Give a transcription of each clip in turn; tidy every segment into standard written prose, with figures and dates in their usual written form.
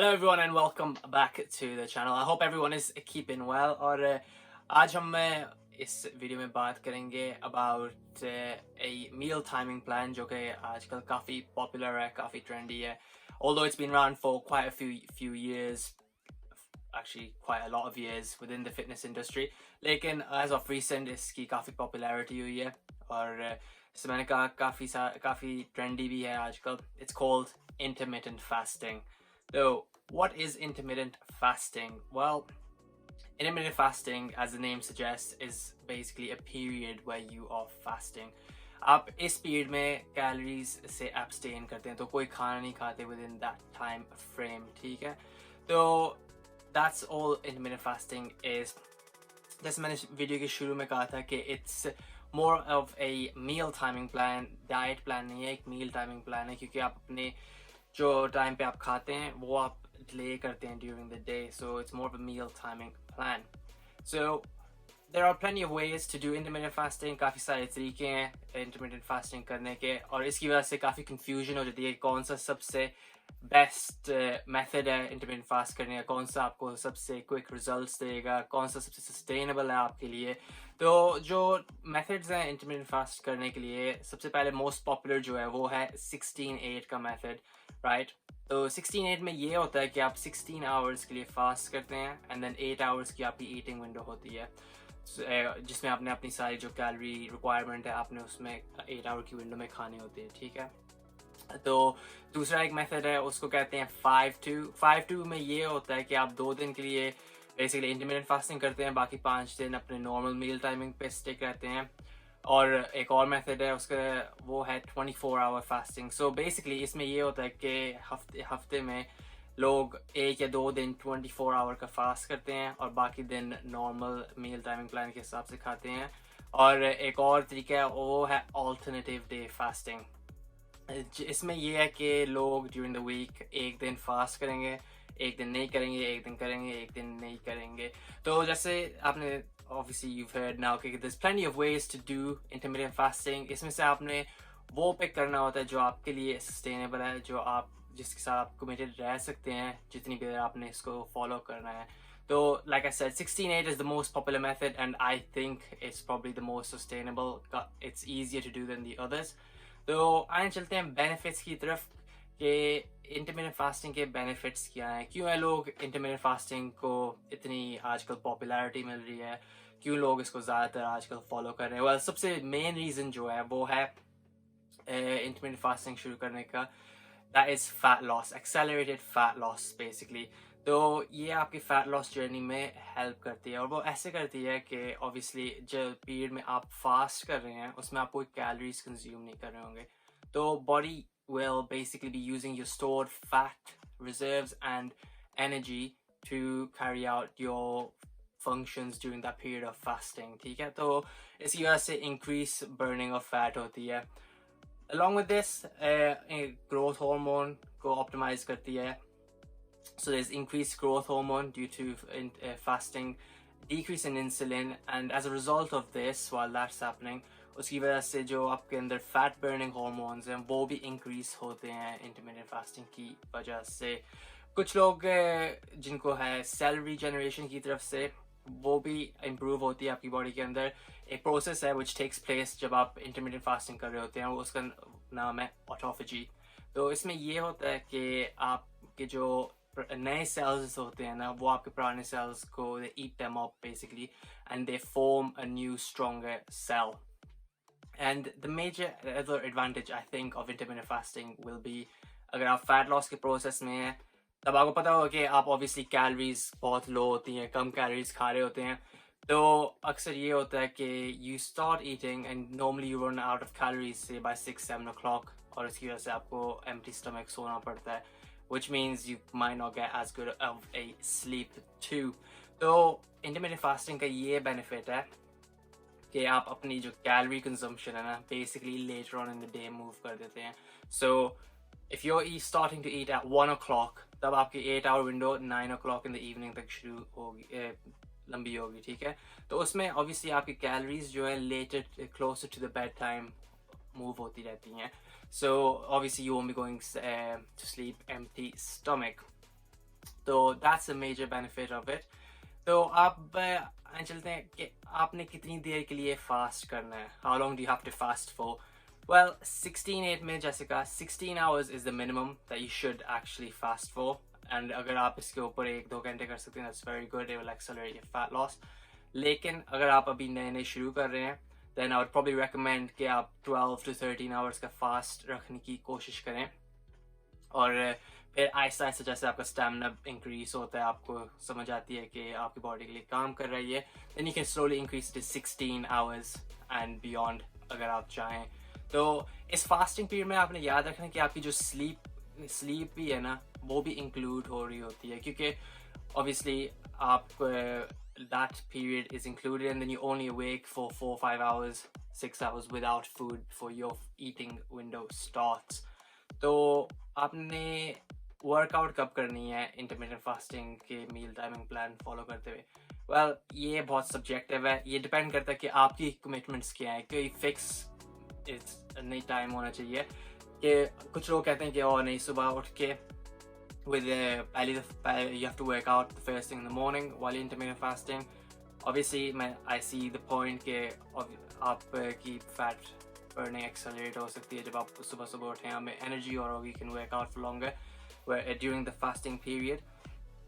Hello everyone and welcome back to the channel. I hope everyone is keeping well. और आज हम इस video में बात करेंगे about a meal timing plan जो कि आजकल काफ़ी popular है, काफ़ी trendy है. Although it's been around for quite a few years, actually quite a lot of years within the fitness industry. लेकिन as of recent इसकी काफ़ी popularity हुई है और इससे मैंने कहा काफ़ी trendy भी है आजकल. It's called intermittent fasting. So, what is intermittent fasting? Well, intermittent fasting, as the name suggests, is basically a period where you are fasting. आप इस period में calories से abstain करते हैं, तो कोई खाना नहीं खाते within that time frame, ठीक है? तो that's all intermittent fasting is. जैसे मैंने वीडियो के शुरू में कहा था कि it's more of a meal timing plan, diet plan नहीं है, एक meal timing plan है, क्योंकि आप अपने जो टाइम पे आप खाते हैं वो आप डिले करते हैं during the day, so it's more of a meal timing plan. So there are plenty of ways to do intermittent fasting. काफ़ी सारे तरीके हैं intermittent fasting करने के और इसकी वजह से काफ़ी confusion हो जाती है कौन सा सबसे best method है intermittent fast करने का, कौन सा आपको सबसे quick results देगा, कौन सा सबसे sustainable है आपके लिए. तो जो methods हैं intermittent fast करने के लिए, सबसे पहले most popular जो है वो है 16-8 का method, right? तो 16-8 में ये होता है कि आप 16 hours के लिए fast करते हैं and then 8 hours की आपकी eating window होती है, जिसमें आपने अपनी सारी जो calorie requirement है आपने उसमें 8 hour की window में खानी होती है, ठीक है? तो दूसरा एक मेथड है उसको कहते हैं 5-2 में ये होता है कि आप 2 दिन के लिए बेसिकली इंटरमिटेंट फास्टिंग करते हैं, बाकी 5 दिन अपने नॉर्मल मील टाइमिंग पे स्टिक रहते हैं. और एक और मेथड है उसका, वो है 24 आवर फास्टिंग. सो बेसिकली इसमें ये होता है कि हफ्ते में लोग 1 या 2 दिन 24 आवर का फास्ट करते हैं और बाकी दिन नॉर्मल मील टाइमिंग प्लान के हिसाब से खाते हैं. और एक और तरीका है वो है ऑल्टरनेटिव डे फास्टिंग. इसमें ये है कि लोग ड्यूरिंग द वीक एक दिन फास्ट करेंगे, एक दिन नहीं करेंगे, एक दिन करेंगे, एक दिन नहीं करेंगे. तो जैसे आपने obviously you've heard now कि there's plenty of ways to do intermittent fasting. इसमें से आपने वो पिक करना होता है जो आपके लिए sustainable है, जो आप जिसके साथ आप committed रह सकते हैं जितनी देर आपने इसको follow करना है. तो like I said, 16-8 is the most popular method and I think it's probably the most sustainable. It's easier to do than the others. तो आगे चलते हैं बेनिफिट्स की तरफ कि इंटरमिटेंट फास्टिंग के बेनिफिट्स क्या हैं, क्यों है लोग इंटरमिटेंट फास्टिंग को इतनी आजकल पॉपुलैरिटी मिल रही है, क्यों लोग इसको ज़्यादातर आजकल फॉलो कर रहे हैं. well, सबसे मेन रीज़न जो है वो है इंटरमिटेंट फास्टिंग शुरू करने का, that is fat loss, accelerated fat loss basically. तो ये आपकी फ़ैट लॉस जर्नी में हेल्प करती है और वो ऐसे करती है कि ऑब्वियसली जो पीरियड में आप फास्ट कर रहे हैं उसमें आप कोई कैलोरीज कंज्यूम नहीं कर रहे होंगे, तो body will basically be using your stored fat reserves and energy to carry out your functions during that period of fasting, ठीक है? तो इसकी वजह से increase burning of fat होती है. Along with this, growth hormone को optimize करती है. So there's increased growth hormone due to fasting, decrease in insulin, and as a result of this, while that's happening, उसकी वजह से जो आपके अंदर फैट बर्निंग हार्मोन्स हैं वो भी इंक्रीज होते हैं इंटरमिटेंट फास्टिंग की वजह से. कुछ लोग जिनको है सेल रीजनरेशन की तरफ से वो भी इम्प्रूव होती है आपकी बॉडी के अंदर. एक प्रोसेस है विच टेक्स प्लेस जब आप इंटरमिटेंट फास्टिंग कर रहे होते हैं, वो उसका नाम है ऑटोफेजी. तो इसमें ये होता है कि आपके जो नए सेल्स होते हैं ना, वो आपके पुराने सेल्स को they eat them up basically and they form a new stronger cell. And the major other advantage I think of intermittent fasting will be, अगर आप फैट लॉस के प्रोसेस में हैं तब आपको पता होगा कि आप ऑब्वियसली कैलोरीज बहुत लो होती हैं, कम कैलोरीज खा रहे होते हैं. तो अक्सर ये होता है कि you start eating and normally you run out of calories say by 6-7 o'clock और इसकी वजह से आपको empty stomach सोना पड़ता है, which means you might not get as good of a sleep too. तो intermittent fasting का ये benefit है कि आप अपनी जो कैलोरी कंजम्पशन है ना basically later on in the day move कर देते हैं. So if you are starting to eat at 1 o'clock, तब आपकी 8 hour window 9 o'clock in the evening तक शुरू होगी, लंबी होगी, ठीक है? तो उसमें ऑब्वियसली आपकी कैलोरीज जो है later closer to the bed time move होती रहती हैं. So obviously you won't be going to sleep empty stomach. तो that's a major benefit of it. तो आप चलते हैं कि आपने कितनी देर के लिए फास्ट करना है. How long do you have to fast for? Well, 16-8 में जैसे कहा 16 hours is the minimum that you should actually fast for. And अगर आप इसके ऊपर 1-2 घंटे कर सकते हैं, that's very good. It will accelerate your fat loss. लेकिन अगर आप अभी नए शुरू कर रहे हैं, then I would probably recommend कि आप 12 to 13 hours का फास्ट रखने की कोशिश करें. और फिर आहिस्ता आहिस्ता जैसे आपका स्टैमिना इंक्रीज होता है, आपको समझ आती है कि आपकी बॉडी के लिए काम कर रही है, then you can slowly increase to 16 hours and beyond अगर आप चाहें. तो इस फास्टिंग पीरियड में आपने याद रखना कि आपकी जो स्लीप भी है ना, वो भी इंक्लूड हो रही होती है, क्योंकि obviously आप that period is included and then you only awake for 4-5 hours 6 hours without food before your eating window starts. तो आपने वर्कआउट कब करनी है इंटरमिटेंट फास्टिंग के मील टाइमिंग प्लान फॉलो करते हुए? वेल, ये बहुत सब्जेक्टिव है. ये डिपेंड करता है कि आपकी कमिटमेंट्स क्या है. कोई फिक्स नहीं टाइम होना चाहिए कि कुछ लोग कहते हैं कि ओ नहीं, सुबह उठ के with you have to work out the first thing in the morning while you're intermittent fasting. Obviously I see the point कि आपकी fat burning accelerate हो सकती है जब आप सुबह उठें, आप में energy और you can work out for longer during the fasting period.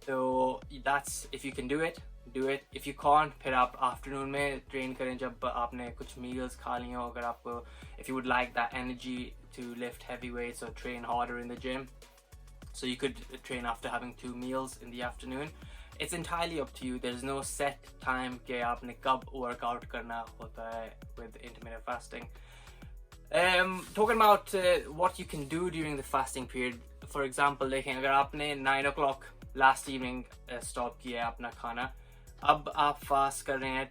So that's, if you can do it. If you can't, फिर आप afternoon में train करें जब आपने कुछ meals खा लिए हो. अगर आपको, if you would like that energy to lift heavy weights or train harder in the gym, so you could train after having 2 meals in the afternoon. It's entirely up to you. There's no set time कि आपने कब workout करना होता है with intermittent fasting. Talking about what you can do during the fasting period. For example, देखें अगर आपने 9 o'clock last evening stop किया है अपना खाना, अब आप fast कर रहे हैं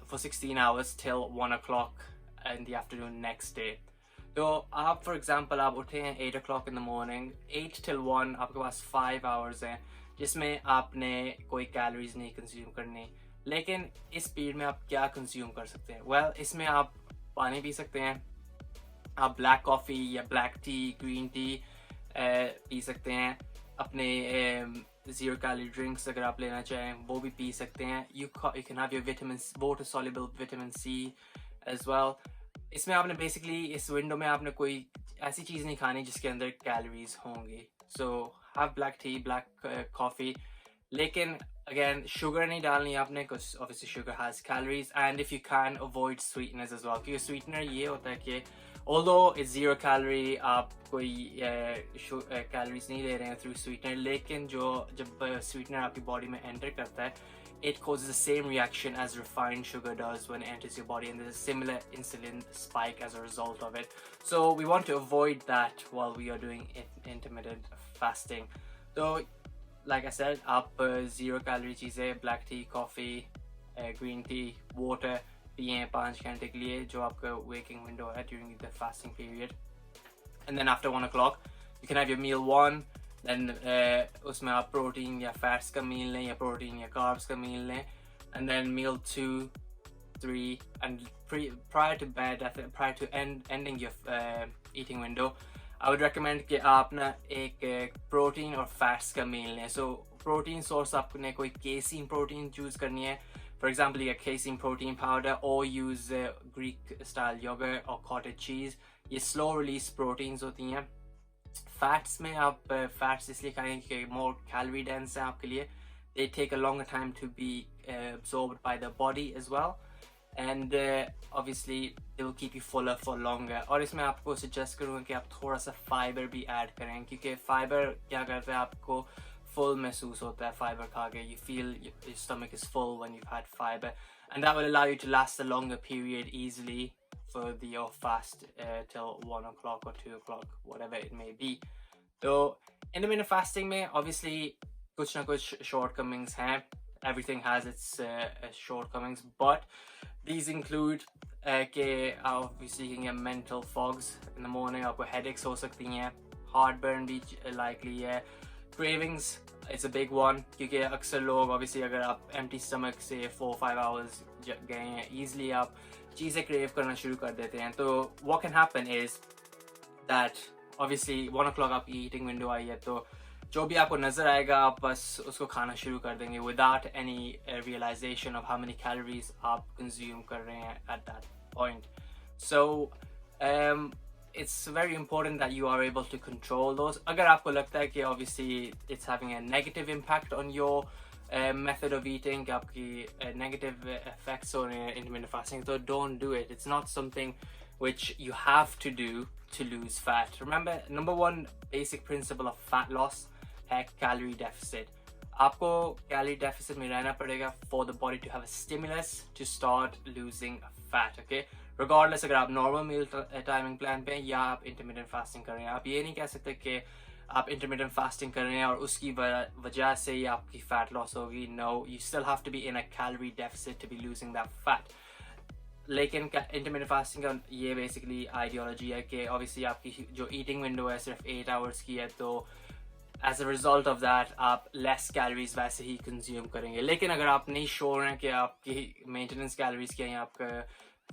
for 16 hours till 1 o'clock in the afternoon next day. तो आप फॉर एग्जांपल आप उठे हैं 8 o'clock in the morning, 8 till 1 आपके पास 5 hours हैं जिसमें आपने कोई कैलोरीज नहीं कंज्यूम करनी. लेकिन इस पीरियड में आप क्या कंज्यूम कर सकते हैं? वेल, इसमें आप पानी पी सकते हैं, आप ब्लैक कॉफ़ी या black T, green tea P सकते हैं. अपने ज़ीरो कैलोरी ड्रिंक्स अगर आप लेना चाहें वो भी पी सकते हैं. You can have your vitamin, water soluble vitamin C as well. इसमें आपने बेसिकली इस विंडो में आपने कोई ऐसी चीज़ नहीं खानी जिसके अंदर कैलोरीज होंगी. So have black tea, black coffee, लेकिन अगेन शुगर नहीं डालनी आपने, कुछ obviously sugar has calories. And if you can avoid sweetness as well, क्योंकि स्वीटनर ये होता है कि ऑल्दो इट्स ज़ीरो कैलोरी, आप कोई कैलोरीज नहीं ले रहे हैं थ्रू स्वीटनर, लेकिन जब स्वीटनर आपकी बॉडी में एंटर करता है, it causes the same reaction as refined sugar does when it enters your body, and there's a similar insulin spike as a result of it. So we want to avoid that while we are doing intermittent fasting. So like I said, आप zero calorie चीज़ें, black tea, coffee, green tea, water पिएं 5 घंटे के लिए, जो आपका waking window है during the fasting period. And then after 1 o'clock you can have your meal 1. Then उसमें आप प्रोटीन या फैट्स का मील लें या प्रोटीन या कार्ब्स का मील लें. And then meal 2, 3 and prior to bed, prior to ending your eating window, I would recommend कि आप ना एक प्रोटीन और फैट्स का मील लें. So प्रोटीन सोर्स आपने कोई casein प्रोटीन चूज़ करनी है. For example, you get casein protein powder or use Greek style yogurt or cottage cheese. ये slow release proteins होती हैं. फैट्स में आप फैट्स इसलिए खाएं कि मोर कैलोरी डेंस है आपके लिए. They take a longer time to be absorbed by the body as well, and obviously they will keep you fuller for longer. और इसमें आपको सजेस्ट करूँगा कि आप थोड़ा सा फाइबर भी ऐड करें, क्योंकि फाइबर क्या करता है, आपको फुल महसूस होता है फाइबर खा के. You feel your stomach is full when you've had fiber, and that will allow you to last a longer period easily for your fast till 1 o'clock or 2 o'clock, whatever it may be. So intermittent fasting में obviously कुछ ना कुछ shortcomings हैं. Everything has its shortcomings, but these include कि obviously you can get mental fogs in the morning, आपको headaches हो सकती हैं, heartburn भी likely है, cravings it's a big one, क्योंकि अक्सर लोग obviously अगर आप empty stomach से 4-5 hours गए हैं, easily आप चीज़ें crave करना शुरू कर देते हैं. तो what can happen is that obviously 1 o'clock आपकी eating window आई है, तो जो भी आपको नजर आएगा आप बस उसको खाना शुरू कर देंगे without any realization of how many calories आप consume कर रहे हैं at that point. So it's very important that you are able to control those. अगर आपको लगता है कि obviously it's having a negative impact on your method of eating, आपकी negative effects on intermittent fasting, so don't do it. It's not something which you have to do to lose fat. Remember, number one basic principle of fat loss है calorie deficit. आपको calorie deficit में रहना पड़ेगा for the body to have a stimulus to start losing fat. Okay, regardless अगर आप normal meal timing plan पे या आप intermittent fasting कर रहे हैं, आप ये नहीं कह सकते कि आप intermittent fasting कर रहे हैं और उसकी वजह से ही आपकी fat loss होगी. No, you still have to be in a calorie deficit to be losing that fat. लेकिन intermittent fasting का ये basically ideology है कि obviously आपकी जो eating window है सिर्फ 8 hours की है, तो as a result of that आप less calories वैसे ही consume करेंगे. लेकिन अगर आप नहीं sure हैं कि आपकी maintenance calories क्या हैं, आपका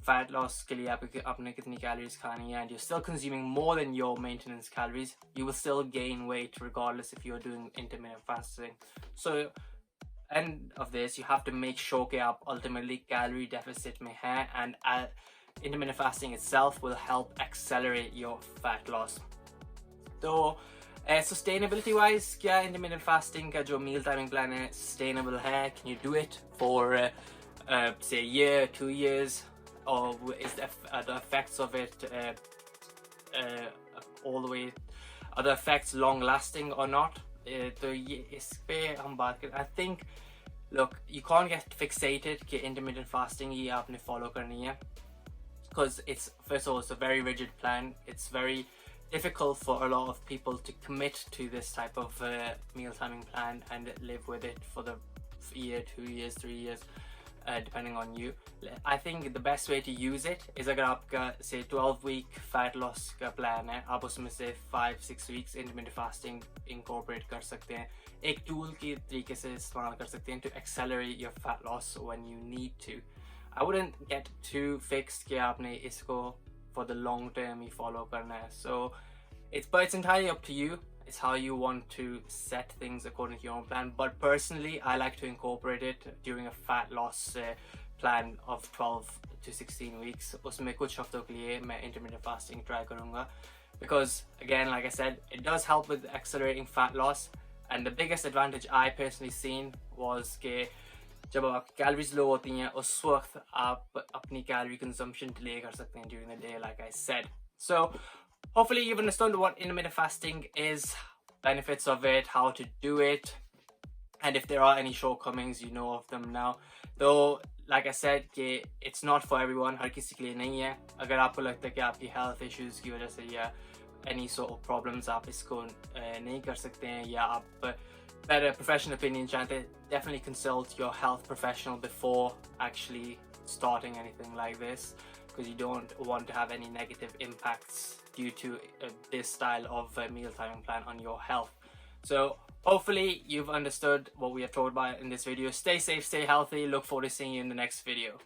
fat loss के लिए आपने कितनी calories खानी है, and you're still consuming more than your maintenance calories, you will still gain weight regardless if you're doing intermittent fasting. So end of this, you have to make sure कि आप ultimately calorie deficit में हैं, and intermittent fasting itself will help accelerate your fat loss. तो sustainability wise, क्या intermittent fasting का जो meal timing plan है sustainable है? Can you do it for say a year, 2 years, or is the effects of it all the way, are the effects long lasting or not? तो ये इस पे हम बात करें. I think, look, you can't get fixated कि intermittent fasting ही आपने follow करनी है, because it's, first of all, it's a very rigid plan. It's very difficult for a lot of people to commit to this type of meal timing plan and live with it for the year, 2 years, 3 years, depending on you. I think the best way to use it is अगर आपका say 12-week fat loss का plan है, आप उसमें से 5-6 weeks intermittent fasting incorporate कर सकते हैं. एक tool की तरीके से इस्तेमाल कर सकते हैं to accelerate your fat loss when you need to. I wouldn't get too fixed कि आपने इसको for the long term he follow करना है. So it's entirely up to you. It's how you want to set things according to your own plan. But personally, I like to incorporate it during a fat loss plan of 12 to 16 weeks. उसमें कुछ हफ्तों के लिए मैं intermittent fasting try करूँगा, because again, like I said, it does help with accelerating fat loss. And the biggest advantage I personally seen was कि जब आपकी calories low होती हैं, उस वक्त आप अपनी calorie consumption delay कर सकते हैं during the day, like I said. So hopefully you've understood what intermittent fasting is, benefits of it, how to do it, and if there are any shortcomings, you know of them now. Though, like I said, कि it's not for everyone, हर किसी के लिए नहीं है. अगर आपको लगता है कि आपकी health issues की वजह से या any sort of problems आप इसको नहीं कर सकते हैं, या आप better professional opinion चाहते हैं, definitely consult your health professional before actually starting anything like this, because you don't want to have any negative impacts due to this style of meal timing plan on your health. So hopefully you've understood what we have talked about in this video. Stay safe, stay healthy. Look forward to seeing you in the next video.